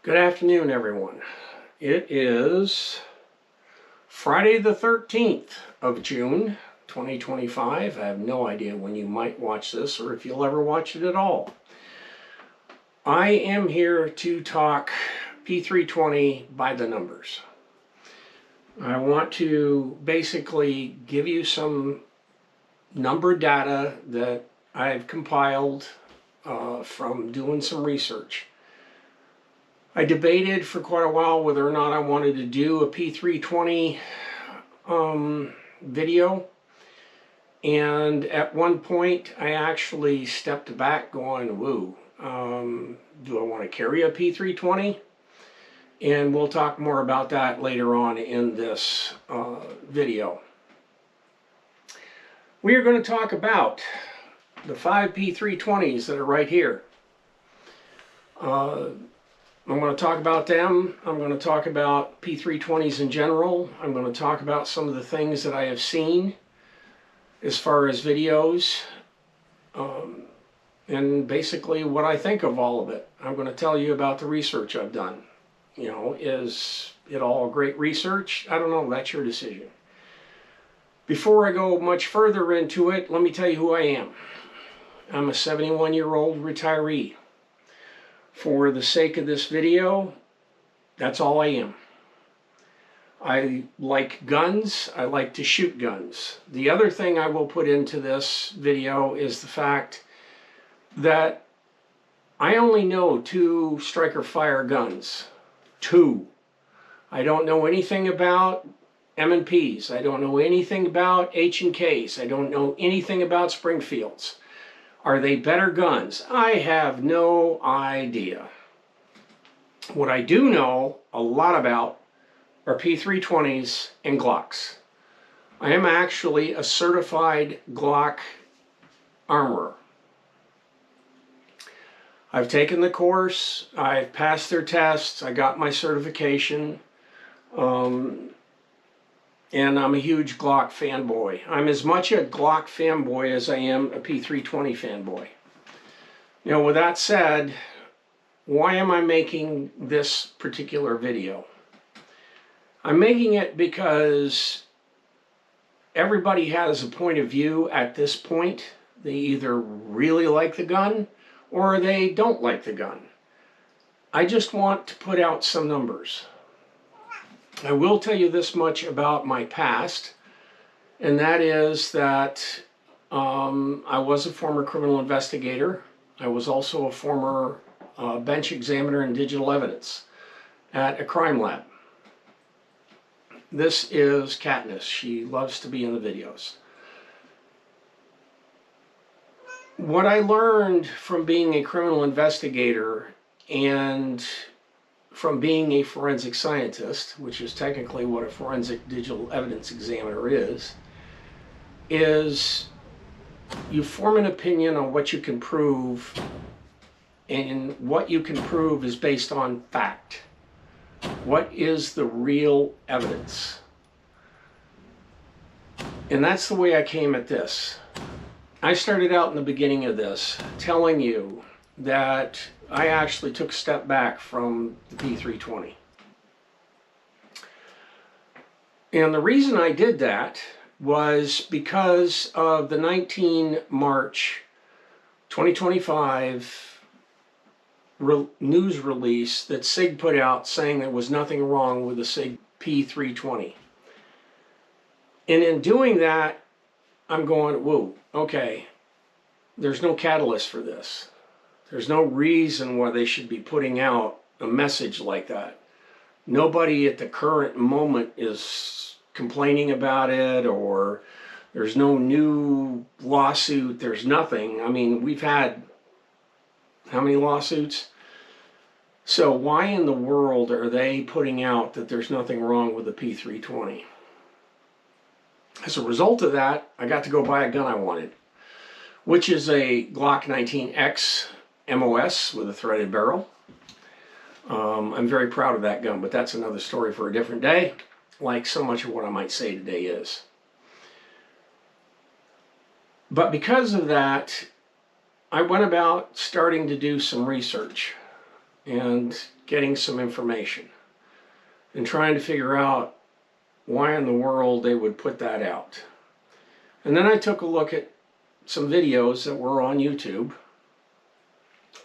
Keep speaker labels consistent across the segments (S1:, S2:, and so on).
S1: Good afternoon, everyone. It is Friday the 13th of June, 2025. I have no idea when you might watch this or if you'll ever watch it at all. I am here to talk P320 by the numbers. I want to basically give you some number data that I've compiled from doing some research. I debated for quite a while whether or not I wanted to do a P320 video, and at one point I actually stepped back going, woo, do I want to carry a P320? And we'll talk more about that later on in this video. We are going to talk about the 5 P320s that are right here. I'm going to talk about them. I'm going to talk about P320s in general. I'm going to talk about some of the things that I have seen as far as videos, and basically what I think of all of it. I'm going to tell you about the research I've done. You know, is it all great research? I don't know. That's your decision. Before I go much further into it, let me tell you who I am. I'm a 71-year-old retiree. For the sake of this video, that's all I am. I like guns. I like to shoot guns. The other thing I will put into this video is the fact that I only know 2 striker fire guns. 2. I don't know anything about M&Ps. I don't know anything about H&Ks. I don't know anything about Springfields. Are they better guns? I have no idea. What I do know a lot about are P320s and Glocks. I am actually a certified Glock armorer. I've taken the course, I've passed their tests, I got my certification, and I'm a huge Glock fanboy. I'm as much a Glock fanboy as I am a P320 fanboy. You know, with that said, why am I making this particular video? I'm making it because everybody has a point of view at this point. They either really like the gun or they don't like the gun. I just want to put out some numbers. I will tell you this much about my past, and that is that I was a former criminal investigator. I was also a former bench examiner in digital evidence at a crime lab. This is Katniss. She loves to be in the videos. What I learned from being a criminal investigator and from being a forensic scientist, which is technically what a forensic digital evidence examiner is you form an opinion on what you can prove, and what you can prove is based on fact. What is the real evidence? And that's the way I came at this. I started out in the beginning of this telling you that I actually took a step back from the P320. And the reason I did that was because of the 19 March 2025 news release that Sig put out saying there was nothing wrong with the Sig P320. And in doing that, I'm going, whoa, okay, there's no catalyst for this. There's no reason why they should be putting out a message like that. Nobody at the current moment is complaining about it, or there's no new lawsuit. There's nothing. I mean, we've had how many lawsuits? So why in the world are they putting out that there's nothing wrong with the P320? As a result of that, I got to go buy a gun I wanted, which is a Glock 19X MOS with a threaded barrel. I'm very proud of that gun, but that's another story for a different day, like so much of what I might say today is. But because of that, I went about starting to do some research. and getting some information and trying to figure out why in the world they would put that out. And then I took a look at some videos that were on YouTube.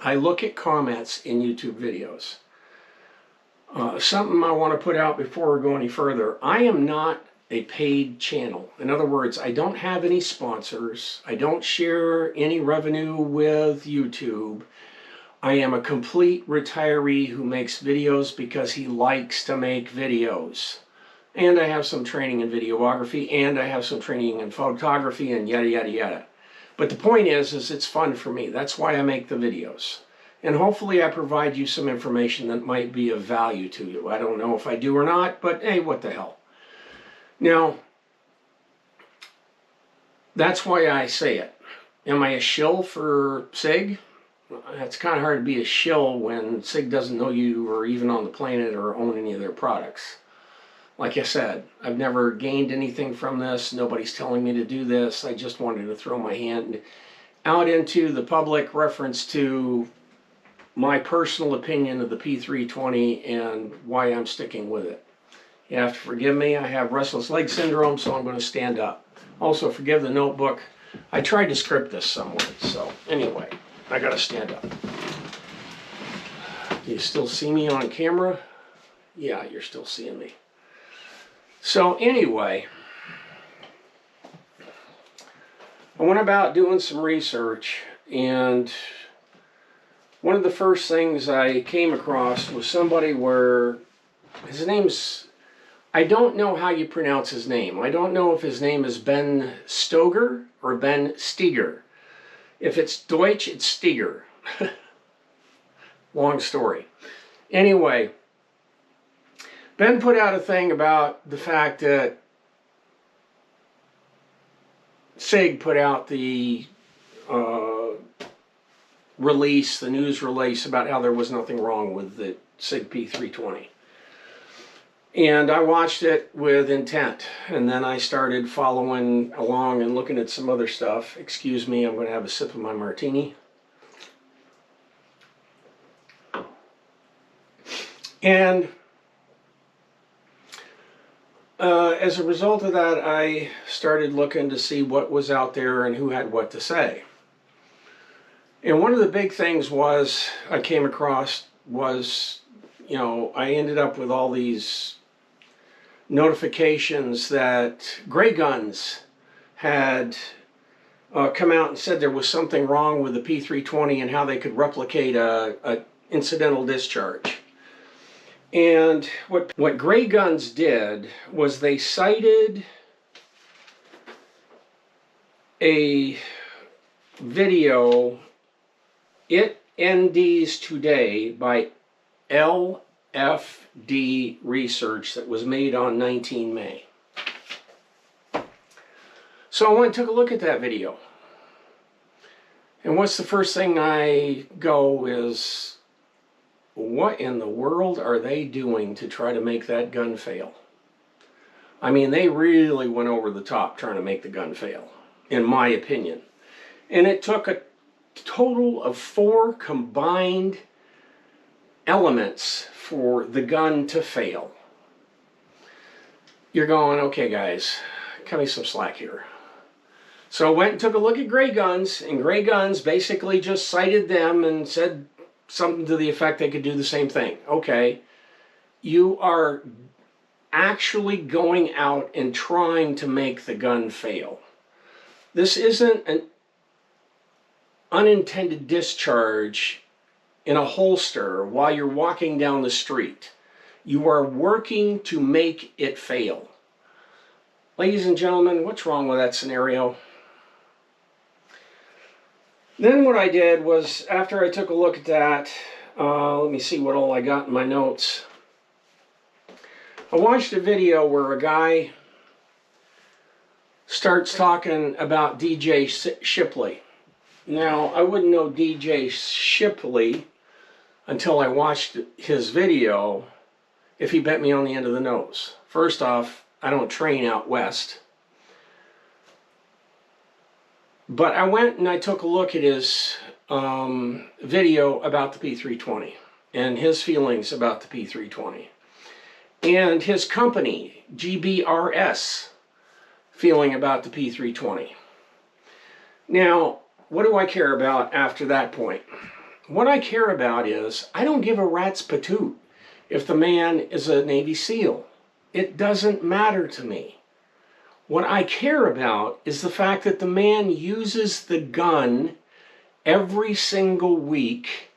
S1: I look at comments in YouTube videos. Something I want to put out before we go any further. I am not a paid channel. In other words, I don't have any sponsors. I don't share any revenue with YouTube. I am a complete retiree who makes videos because he likes to make videos. And I have some training in videography, and I have some training in photography, and yada, yada, yada. But the point is it's fun for me. That's why I make the videos. And hopefully I provide you some information that might be of value to you. I don't know if I do or not, but hey, what the hell. Now, that's why I say it. Am I a shill for Sig? It's kind of hard to be a shill when Sig doesn't know you or even on the planet or own any of their products. Like I said, I've never gained anything from this. Nobody's telling me to do this. I just wanted to throw my hand out into the public reference to my personal opinion of the P320 and why I'm sticking with it. You have to forgive me. I have restless leg syndrome, so I'm going to stand up. Also, forgive the notebook. I tried to script this somewhere, so anyway, I got to stand up. Do you still see me on camera? Yeah, you're still seeing me. So anyway, I went about doing some research, and one of the first things I came across was somebody where his name's, I don't know how you pronounce his name. I don't know if his name is Ben Stoger or Ben Steger. If it's Deutsch, it's Steger. Long story. Anyway, Ben put out a thing about the fact that Sig put out the release, the news release about how there was nothing wrong with the Sig P320. And I watched it with intent, and then I started following along and looking at some other stuff. Excuse me, I'm going to have a sip of my martini. And as a result of that, I started looking to see what was out there and who had what to say. And one of the big things I came across was, I ended up with all these notifications that Gray Guns had come out and said there was something wrong with the P320 and how they could replicate a incidental discharge. And what Gray Guns did was they cited a video, It NDs Today, by LFD Research that was made on 19 May. So I went and took a look at that video. And what's the first thing I go is, what in the world are they doing to try to make that gun fail? I mean, they really went over the top trying to make the gun fail, in my opinion. And it took a total of 4 combined elements for the gun to fail. You're going, okay guys, cut me some slack here. So I went and took a look at Gray Guns, and Gray Guns basically just cited them and said something to the effect they could do the same thing. Okay, you are actually going out and trying to make the gun fail. This isn't an unintended discharge in a holster while you're walking down the street. You are working to make it fail. Ladies and gentlemen, what's wrong with that scenario? Then what I did was, after I took a look at that, let me see what all I got in my notes. I watched a video where a guy starts talking about DJ Shipley. Now, I wouldn't know DJ Shipley until I watched his video if he bent me on the end of the nose. First off, I don't train out west. But I went and I took a look at his video about the P320. and his feelings about the P320. And his company, GBRS, feeling about the P320. Now, what do I care about after that point? What I care about is, I don't give a rat's patoot if the man is a Navy SEAL. It doesn't matter to me. What I care about is the fact that the man uses the gun every single week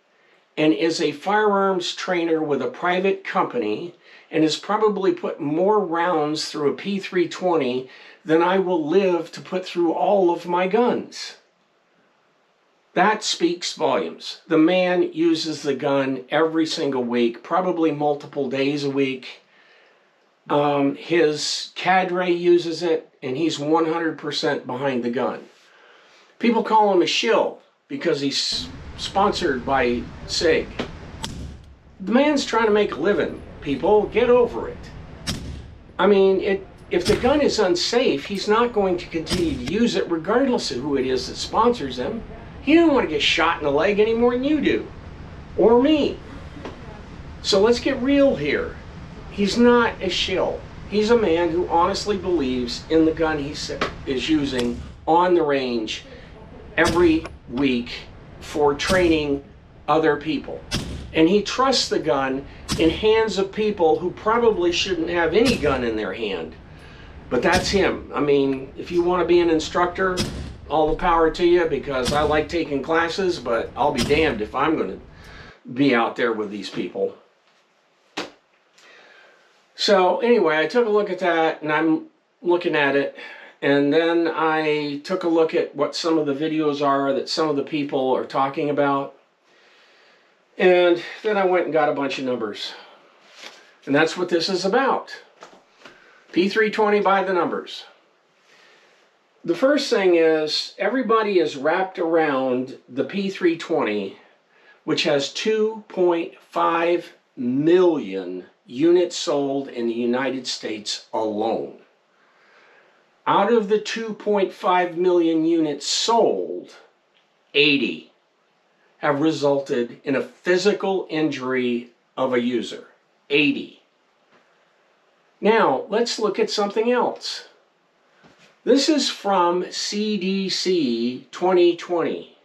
S1: and is a firearms trainer with a private company and has probably put more rounds through a P320 than I will live to put through all of my guns. That speaks volumes. The man uses the gun every single week, probably multiple days a week. His cadre uses it, and he's 100% behind the gun. People call him a shill because he's sponsored by Sig. The man's trying to make a living, people. Get over it. I mean, if the gun is unsafe, he's not going to continue to use it regardless of who it is that sponsors him. He doesn't want to get shot in the leg any more than you do, or me. So let's get real here. He's not a shill. He's a man who honestly believes in the gun he is using on the range every week for training other people. And he trusts the gun in hands of people who probably shouldn't have any gun in their hand. But that's him. I mean, if you want to be an instructor, all the power to you, because I like taking classes, but I'll be damned if I'm going to be out there with these people. So anyway, I took a look at that, and I'm looking at it, and then I took a look at what some of the videos are that some of the people are talking about, and then I went and got a bunch of numbers. And that's what this is about. P320 by the numbers. The first thing is, everybody is wrapped around the P320, which has 2.5 million units sold in the United States alone. Out of the 2.5 million units sold, 80 have resulted in a physical injury of a user. 80. Now, let's look at something else. This is from CDC 2020.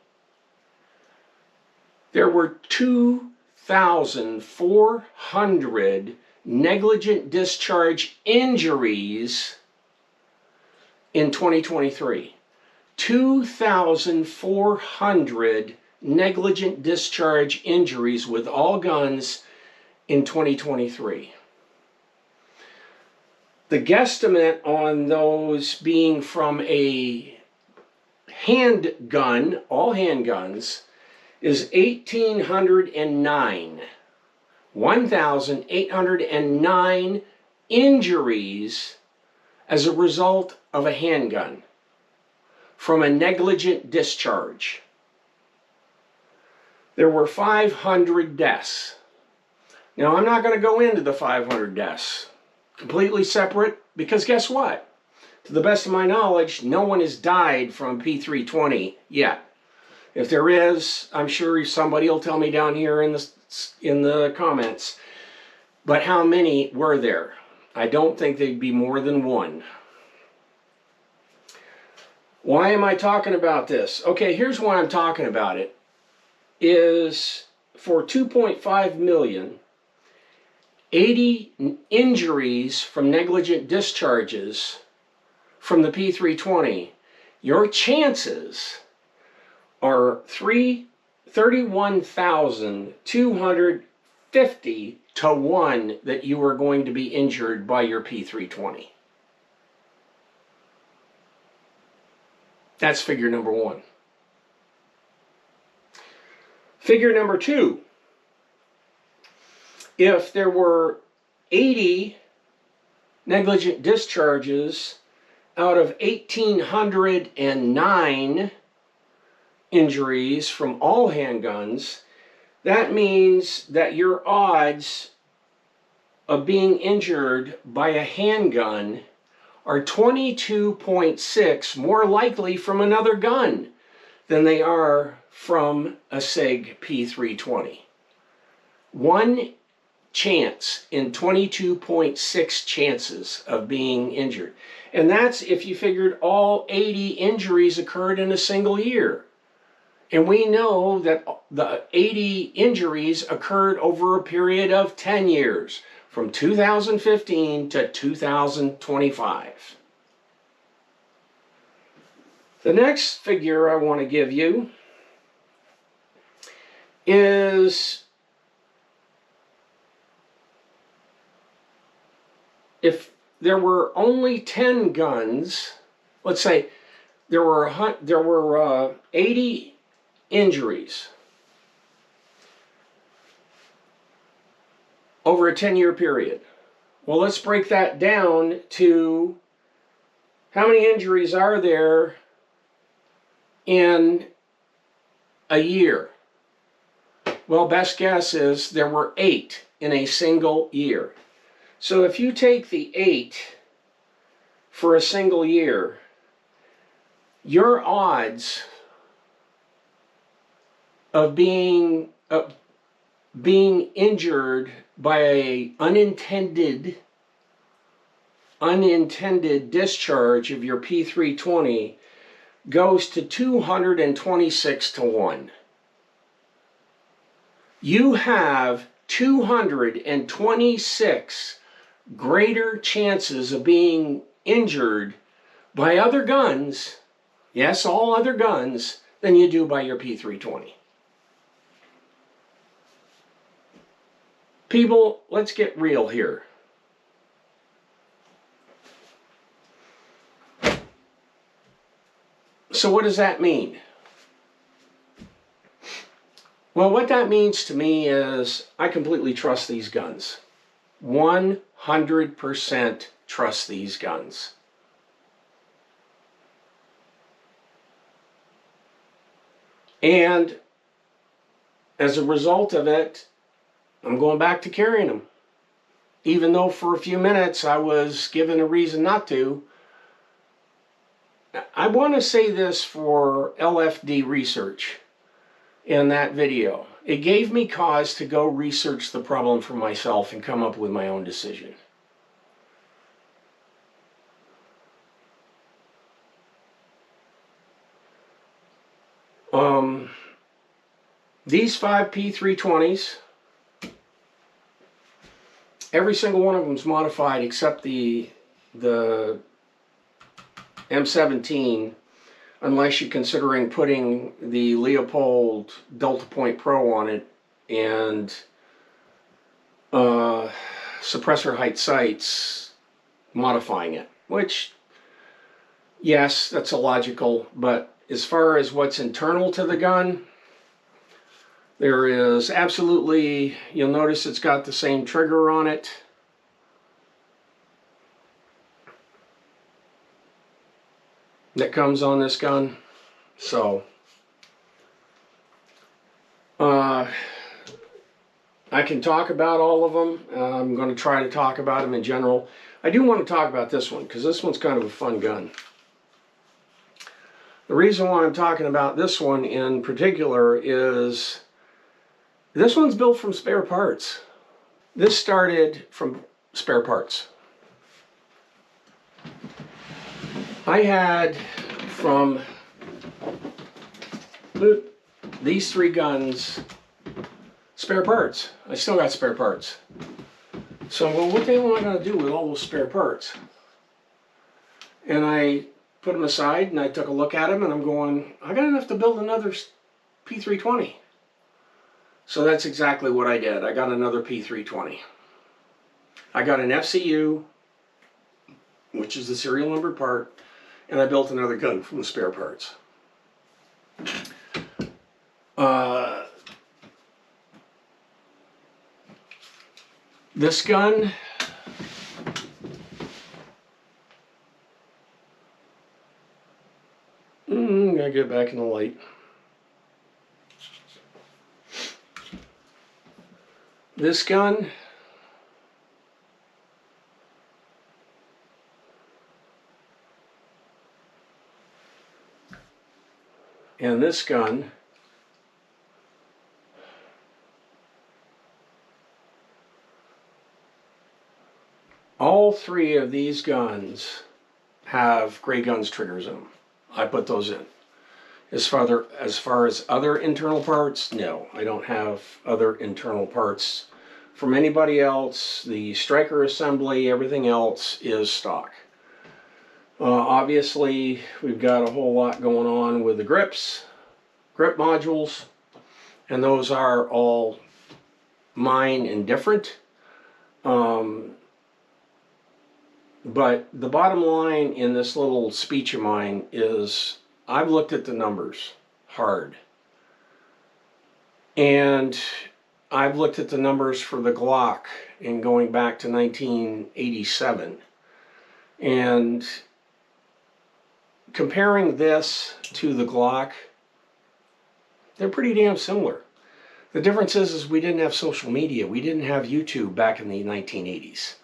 S1: There were 2,400 negligent discharge injuries in 2023. 2,400 negligent discharge injuries with all guns in 2023. The guesstimate on those being from a handgun, all handguns, is 1,809. 1,809 injuries as a result of a handgun from a negligent discharge. There were 500 deaths. Now, I'm not going to go into the 500 deaths. Completely separate, because guess what? To the best of my knowledge, no one has died from P320 yet. If there is, I'm sure somebody will tell me down here in the comments. But how many were there? I don't think there'd be more than one. Why am I talking about this? Okay, here's why I'm talking about it. Is for 2.5 million, 80 injuries from negligent discharges from the P320, your chances are 31,250 to 1 that you are going to be injured by your P320. That's figure number one. Figure number two. If there were 80 negligent discharges out of 1,809 injuries from all handguns, that means that your odds of being injured by a handgun are 22.6 more likely from another gun than they are from a Sig P320. 1 chance in 22.6 chances of being injured. And that's if you figured all 80 injuries occurred in a single year. And we know that the 80 injuries occurred over a period of 10 years, from 2015 to 2025. The next figure I want to give you is if there were only 10 guns, let's say there were 80 injuries over a 10-year period. Well, let's break that down to how many injuries are there in a year? Well, best guess is there were 8 in a single year. So if you take the 8 for a single year, your odds of being injured by an unintended discharge of your P320 goes to 226 to 1. You have 226 greater chances of being injured by other guns, yes, all other guns, than you do by your P320. People, let's get real here. So what does that mean? Well, what that means to me is I completely trust these guns. 100% trust these guns. And as a result of it, I'm going back to carrying them. Even though for a few minutes I was given a reason not to. I want to say this for LFD research in that video. It gave me cause to go research the problem for myself and come up with my own decision. These 5 P320s, every single one of them is modified except the M17, unless you're considering putting the Leopold Delta Point Pro on it and suppressor height sights, modifying it, which, yes, that's illogical, but as far as what's internal to the gun, there is absolutely, you'll notice it's got the same trigger on it. That comes on this gun. So I can talk about all of them. I'm going to try to talk about them in general. I do want to talk about this one because this one's kind of a fun gun. The reason why I'm talking about this one in particular is this one's built from spare parts. This started from spare parts. I had from these 3 guns spare parts. I still got spare parts. So, well, what the hell am I going to do with all those spare parts? And I put them aside and I took a look at them and I'm going, I got enough to build another P320. So that's exactly what I did. I got another P320. I got an FCU, which is the serial number part, and I built another gun from the spare parts. This gun, gotta get back in the light. This gun and this gun All three of these guns have Gray Guns triggers in them. I put those in. As far as other internal parts, no, I don't have other internal parts from anybody else. The striker assembly, everything else is stock. Obviously, we've got a whole lot going on with the grip modules, and those are all mine and different. But the bottom line in this little speech of mine is I've looked at the numbers hard. And I've looked at the numbers for the Glock in going back to 1987. And comparing this to the Glock, they're pretty damn similar. The difference is we didn't have social media. We didn't have YouTube back in the 1980s.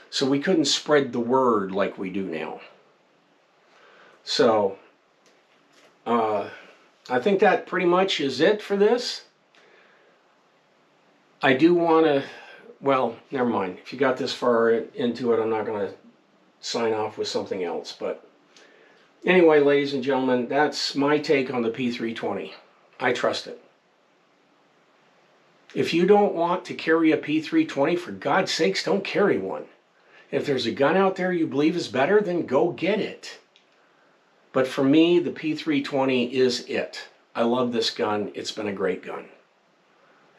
S1: So we couldn't spread the word like we do now. So, I think that pretty much is it for this. I do want to, well, never mind. If you got this far into it, I'm not going to sign off with something else. But anyway, ladies and gentlemen, that's my take on the P320. I trust it. If you don't want to carry a P320, for God's sakes, don't carry one. If there's a gun out there you believe is better, then go get it. But for me, the P320 is it. I love this gun. It's been a great gun.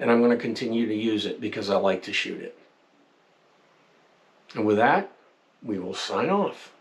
S1: And I'm going to continue to use it because I like to shoot it. And with that, we will sign off.